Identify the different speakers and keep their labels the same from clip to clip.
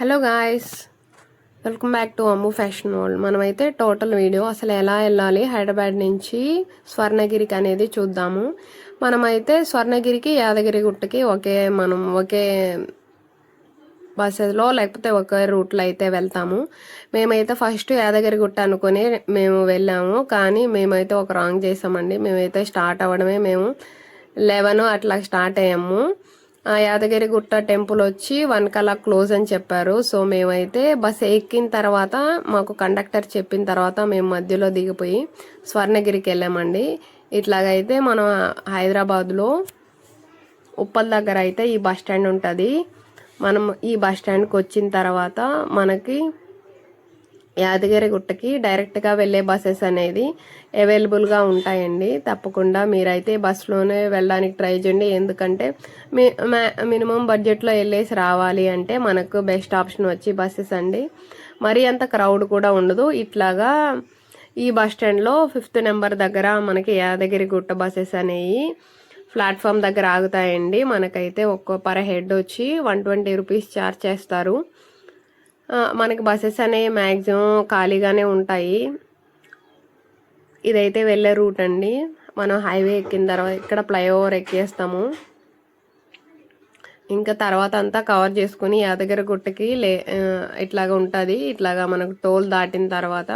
Speaker 1: Hello guys, welcome back to Ammu fashion world. మనమైతే total video అసలు ఎలా వెళ్ళాలి హైదరాబాద్ నుంచి స్వర్ణగిరికి అనేది చూద్దాము. మనమైతే స్వర్ణగిరికి యాదగిరి గుట్టకి ఒకే బస్సెస్లో లేకపోతే ఒకే రూట్లో అయితే వెళ్తాము. మేమైతే ఫస్ట్ యాదగిరి గుట్ట అనుకుని మేము వెళ్ళాము, కానీ మేమైతే ఒక రాంగ్ చేసామండి. మేమైతే స్టార్ట్ అవ్వడమే మేము 11 అట్లా స్టార్ట్ అయ్యాము. యాదగిరి గుట్ట టెంపుల్ వచ్చి 1 కల్లా క్లోజ్ అని చెప్పారు. సో మేమైతే బస్ ఎక్కిన తర్వాత మాకు కండక్టర్ చెప్పిన తర్వాత మేము మధ్యలో దిగిపోయి స్వర్ణగిరికి వెళ్ళామండి. ఇట్లాగైతే మనం హైదరాబాద్లో ఉప్పల్ దగ్గర అయితే ఈ బస్ స్టాండ్ ఉంటుంది. మనం ఈ బస్ స్టాండ్కి వచ్చిన తర్వాత మనకి యాదగిరి గుట్టకి డైరెక్ట్గా వెళ్ళే బస్సెస్ అనేది అవైలబుల్గా ఉంటాయండి. తప్పకుండా మీరైతే బస్సులోనే వెళ్ళడానికి ట్రై చేయండి. ఎందుకంటే మినిమం బడ్జెట్లో వెళ్ళేసి రావాలి అంటే మనకు బెస్ట్ ఆప్షన్ వచ్చి బస్సెస్ అండి. మరీ అంత క్రౌడ్ కూడా ఉండదు. ఇట్లాగా ఈ బస్ స్టాండ్లో 5th నెంబర్ దగ్గర మనకి యాదగిరి గుట్ట బస్సెస్ అనేవి ప్లాట్ఫామ్ దగ్గర ఆగుతాయండి. మనకైతే పర్ హెడ్ వచ్చి 120 రూపీస్ ఛార్జ్ చేస్తారు. మనకి బస్సెస్ అనేవి మ్యాక్సిమం ఖాళీగానే ఉంటాయి. ఇదైతే వెళ్ళే రూట్ అండి. మనం హైవే ఎక్కిన తర్వాత ఇక్కడ ఫ్లైఓవర్ ఎక్కేస్తాము. ఇంకా తర్వాత అంతా కవర్ చేసుకుని యాదగిరి గుట్టకి ఇట్లాగా ఉంటుంది. ఇట్లాగా మనకు టోల్ దాటిన తర్వాత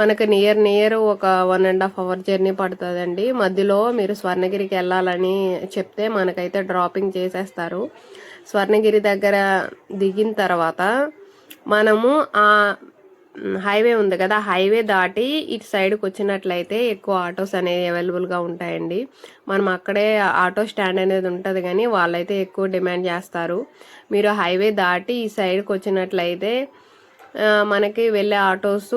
Speaker 1: మనకు నియర్ ఒక 1.5 అవర్ జర్నీ పడుతుందండి. మధ్యలో మీరు స్వర్ణగిరికి వెళ్ళాలని చెప్తే మనకైతే డ్రాపింగ్ చేసేస్తారు. స్వర్ణగిరి దగ్గర దిగిన తర్వాత మనము ఆ హైవే ఉంది కదా, హైవే దాటి ఇటు సైడ్కి వచ్చినట్లయితే ఎక్కువ ఆటోస్ అనేవి అవైలబుల్గా ఉంటాయండి. మనం అక్కడే ఆటో స్టాండ్ అనేది ఉంటుంది, కానీ వాళ్ళైతే ఎక్కువ డిమాండ్ చేస్తారు. మీరు హైవే దాటి ఈ సైడ్కి వచ్చినట్లయితే మనకి వెళ్ళే ఆటోస్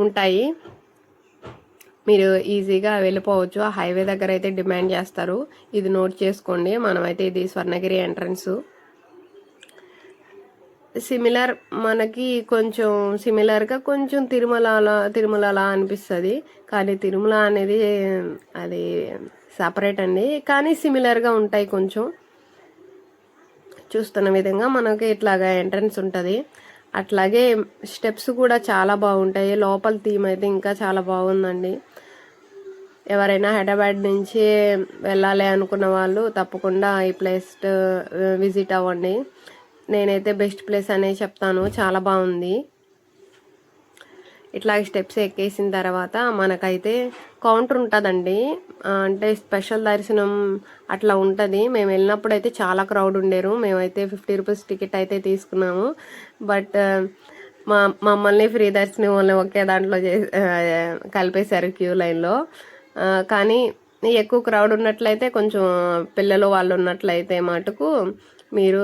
Speaker 1: ఉంటాయి. మీరు ఈజీగా వెళ్ళిపోవచ్చు. ఆ హైవే దగ్గర అయితే డిమాండ్ చేస్తారు. ఇది నోట్ చేసుకోండి. మనమైతే ఇది స్వర్ణగిరి ఎంట్రన్స్. సిమిలర్ మనకి కొంచెం సిమిలర్గా కొంచెం తిరుమల అనిపిస్తుంది, కానీ తిరుమల అనేది అది సపరేట్ అండి. కానీ సిమిలర్గా ఉంటాయి. కొంచెం చూస్తున్న విధంగా మనకి ఇట్లాగా ఎంట్రన్స్ ఉంటుంది. అట్లాగే స్టెప్స్ కూడా చాలా బాగుంటాయి. లోపల థీమ్ అయితే ఇంకా చాలా బాగుందండి. ఎవరైనా హైదరాబాద్ నుంచి వెళ్ళాలి అనుకున్న వాళ్ళు తప్పకుండా ఈ ప్లేస్ విజిట్ అవ్వండి. నేనైతే బెస్ట్ ప్లేస్ అనే చెప్తాను. చాలా బాగుంది. ఇట్లా స్టెప్స్ ఎక్కేసిన తర్వాత మనకైతే కౌంటర్ ఉంటుందండి. అంటే స్పెషల్ దర్శనం అట్లా ఉంటుంది. మేము వెళ్ళినప్పుడు అయితే చాలా క్రౌడ్ ఉండేరు. మేమైతే 50 రూపీస్ టికెట్ అయితే తీసుకున్నాము. బట్ మమ్మల్ని ఫ్రీ దర్శనం వాళ్ళని ఒకే దాంట్లో కలిపేశారు క్యూ లైన్లో. కానీ ఎక్కువ క్రౌడ్ ఉన్నట్లయితే, కొంచెం పిల్లలు వాళ్ళు ఉన్నట్లయితే మటుకు మీరు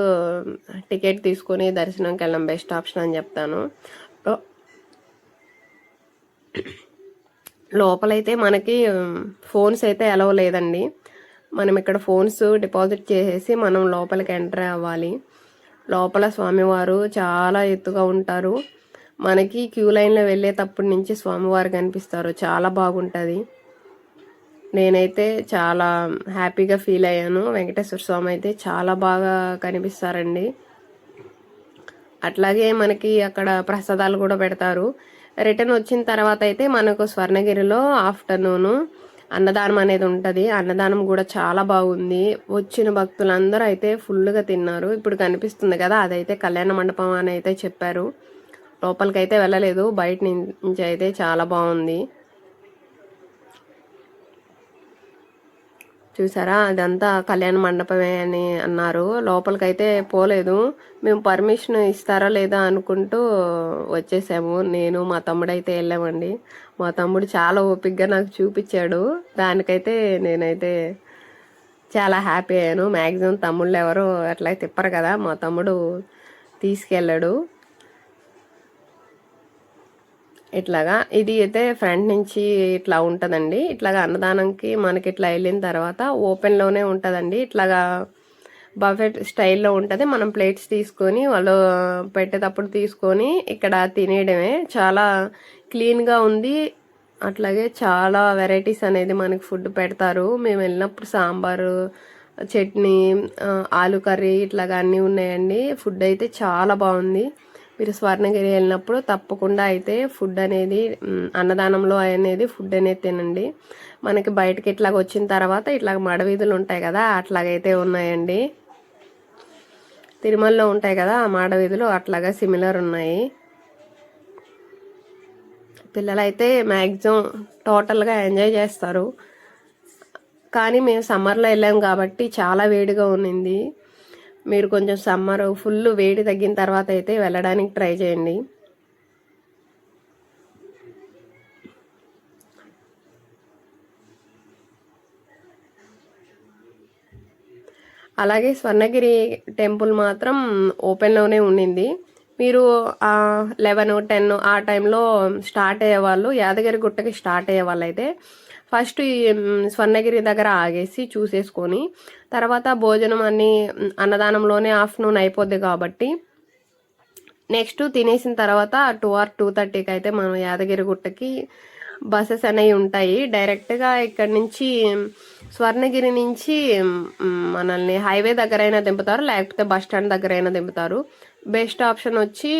Speaker 1: టికెట్ తీసుకొని దర్శనంకి వెళ్ళడం బెస్ట్ ఆప్షన్ అని చెప్తాను. లోపలైతే మనకి ఫోన్స్ అయితే అలౌ లేదండి. మనం ఇక్కడ ఫోన్స్ డిపాజిట్ చేసేసి మనం లోపలికి ఎంటర్ అవ్వాలి. లోపల స్వామివారు చాలా ఎత్తుగా ఉంటారు. మనకి క్యూ లైన్లో వెళ్ళేటప్పటి నుంచి స్వామివారు కనిపిస్తారు. చాలా బాగుంటుంది. నేనైతే చాలా హ్యాపీగా ఫీల్ అయ్యాను. వెంకటేశ్వర స్వామి అయితే చాలా బాగా కనిపిస్తారండి. అట్లాగే మనకి అక్కడ ప్రసాదాలు కూడా పెడతారు. రిటర్న్ వచ్చిన తర్వాత అయితే మనకు స్వర్ణగిరిలో ఆఫ్టర్నూను అన్నదానం అనేది ఉంటుంది. అన్నదానం కూడా చాలా బాగుంది. వచ్చిన భక్తులందరూ అయితే ఫుల్గా తిన్నారు. ఇప్పుడు కనిపిస్తుంది కదా, అదైతే కళ్యాణ మండపం అని అయితే చెప్పారు. లోపలికి అయితే వెళ్ళలేదు, బయట నుంచి అయితే చాలా బాగుంది. చూసారా, అదంతా కళ్యాణ మండపమే అని అన్నారు. లోపలికైతే పోలేదు. మేము పర్మిషన్ ఇస్తారా లేదా అనుకుంటూ వచ్చేసాము. నేను మా తమ్ముడైతే వెళ్ళామండి. మా తమ్ముడు చాలా ఓపికగా నాకు చూపించాడు. దానికైతే నేనైతే చాలా హ్యాపీ అయ్యాను. మ్యాక్సిమం తమ్ముళ్ళు ఎవరు అట్లా తిప్పరు కదా, మా తమ్ముడు తీసుకెళ్ళాడు. ఇట్లాగా ఇది అయితే ఫ్రంట్ నుంచి ఇట్లా ఉంటుందండి. ఇట్లాగా అన్నదానంకి మనకి ఇట్లా వెళ్ళిన తర్వాత ఓపెన్లోనే ఉంటుందండి. ఇట్లాగా బఫెట్ స్టైల్లో ఉంటుంది. మనం ప్లేట్స్ తీసుకొని వాళ్ళు పెట్టేటప్పుడు తీసుకొని ఇక్కడ తినేయడమే. చాలా క్లీన్గా ఉంది. అట్లాగే చాలా వెరైటీస్ అనేది మనకి ఫుడ్ పెడతారు. మేము వెళ్ళినప్పుడు సాంబారు చట్నీ, ఆలు కర్రీ ఇట్లాగా అన్నీ ఉన్నాయండి. ఫుడ్ అయితే చాలా బాగుంది. మీరు స్వర్ణగిరి వెళ్ళినప్పుడు తప్పకుండా అయితే ఫుడ్ అనేది అన్నదానంలో అనేది ఫుడ్ అనేది తినండి. మనకి బయటకి ఇట్లాగ వచ్చిన తర్వాత ఇట్లాగ మడవీధులు ఉంటాయి కదా, అట్లాగైతే ఉన్నాయండి. తిరుమలలో ఉంటాయి కదా ఆ మాడవీధులు, అట్లాగా సిమిలర్ ఉన్నాయి. పిల్లలైతే మ్యాక్సిమం టోటల్గా ఎంజాయ్ చేస్తారు. కానీ మేము సమ్మర్లో వెళ్ళాము కాబట్టి చాలా వేడిగా ఉన్నింది. మీరు కొంచెం సమ్మర్ ఫుల్ వేడి తగ్గిన తర్వాత అయితే వెళ్ళడానికి ట్రై చేయండి. అలాగే స్వర్ణగిరి టెంపుల్ మాత్రం ఓపెన్లోనే ఉండింది. మీరు 11, 10 ఆ టైంలో స్టార్ట్ అయ్యేవాళ్ళు, యాదగిరి గుట్టకి స్టార్ట్ అయ్యే వాళ్ళు అయితే ఫస్ట్ ఈ స్వర్ణగిరి దగ్గర ఆగేసి చూసేసుకొని తర్వాత భోజనం అన్నీ అన్నదానంలోనే ఆఫ్టర్నూన్ అయిపోద్ది కాబట్టి నెక్స్ట్ తినేసిన తర్వాత 2 or 2:30కి అయితే మనం యాదగిరి గుట్టకి బస్సెస్ అనేవి ఉంటాయి. డైరెక్ట్గా ఇక్కడ నుంచి స్వర్ణగిరి నుంచి మనల్ని హైవే దగ్గరైనా దింపుతారు, లేకపోతే బస్ స్టాండ్ దగ్గరైనా దింపుతారు. బెస్ట్ ఆప్షన్ వచ్చి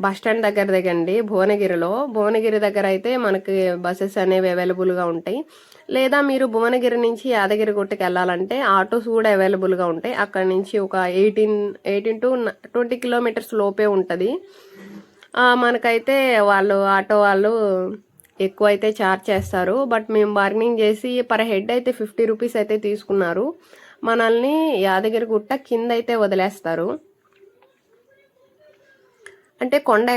Speaker 1: బస్ స్టాండ్ దగ్గర దిగండి. భువనగిరి దగ్గర అయితే మనకి బస్సెస్ అనేవి అవైలబుల్గా ఉంటాయి. లేదా మీరు భువనగిరి నుంచి యాదగిరి గుట్టకి వెళ్ళాలంటే ఆటోస్ కూడా అవైలబుల్గా ఉంటాయి. అక్కడ నుంచి ఒక 18 to 20 కిలోమీటర్స్ లోపే ఉంటుంది. మనకైతే ఆటో వాళ్ళు ఎక్కువ అయితే ఛార్జ్ చేస్తారు. బట్ మేము బార్గెనింగ్ చేసి పర్ హెడ్ అయితే 50 రూపీస్ అయితే తీసుకున్నారు. మనల్ని యాదగిరి గుట్ట కింద అయితే వదిలేస్తారు. అంటే కొండ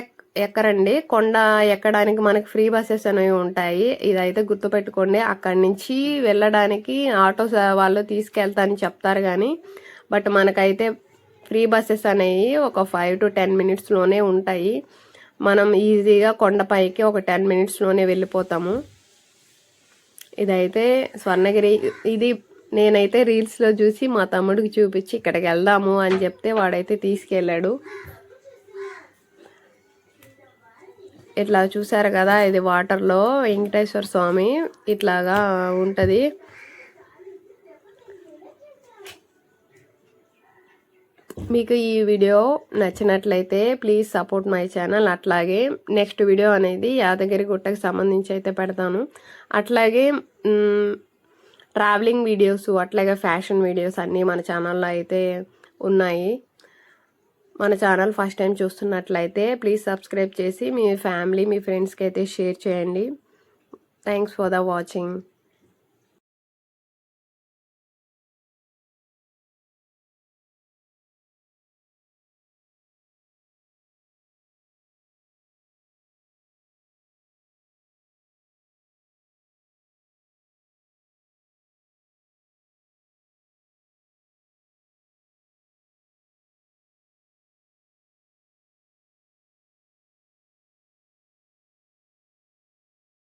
Speaker 1: ఎక్కరండి. కొండ ఎక్కడానికి మనకి ఫ్రీ బస్సెస్ అనేవి ఉంటాయి. ఇదైతే గుర్తుపెట్టుకోండి. అక్కడి నుంచి వెళ్ళడానికి ఆటో వాళ్ళు తీసుకెళ్తారని చెప్తారు కానీ బట్ మనకైతే ఫ్రీ బస్సెస్ అనేవి ఒక 5 to 10 మినిట్స్లోనే ఉంటాయి. మనం ఈజీగా కొండపైకి ఒక 10 మినిట్స్లోనే వెళ్ళిపోతాము. ఇదైతే స్వర్ణగిరి. ఇది నేనైతే రీల్స్లో చూసి మా తమ్ముడికి చూపించి ఇక్కడికి వెళ్దాము అని చెప్తే వాడైతే తీసుకెళ్ళాడు. ఇట్లా చూసారు కదా, ఇది వాటర్లో వెంకటేశ్వర స్వామి ఇట్లాగా ఉంటుంది. మీకు ఈ వీడియో నచ్చినట్లయితే ప్లీజ్ సపోర్ట్ మై ఛానల్. అట్లాగే నెక్స్ట్ వీడియో అనేది యాదగిరి గుట్టకి సంబంధించి అయితే పెడతాను. అట్లాగే ట్రావెలింగ్ వీడియోస్, అట్లాగే ఫ్యాషన్ వీడియోస్ అన్నీ మన ఛానల్లో అయితే ఉన్నాయి. మన ఛానల్ ఫస్ట్ టైం చూస్తున్నట్లయితే ప్లీజ్ సబ్స్క్రైబ్ చేసి మీ ఫ్యామిలీ, మీ ఫ్రెండ్స్కి అయితే షేర్ చేయండి. Thanks for the watching.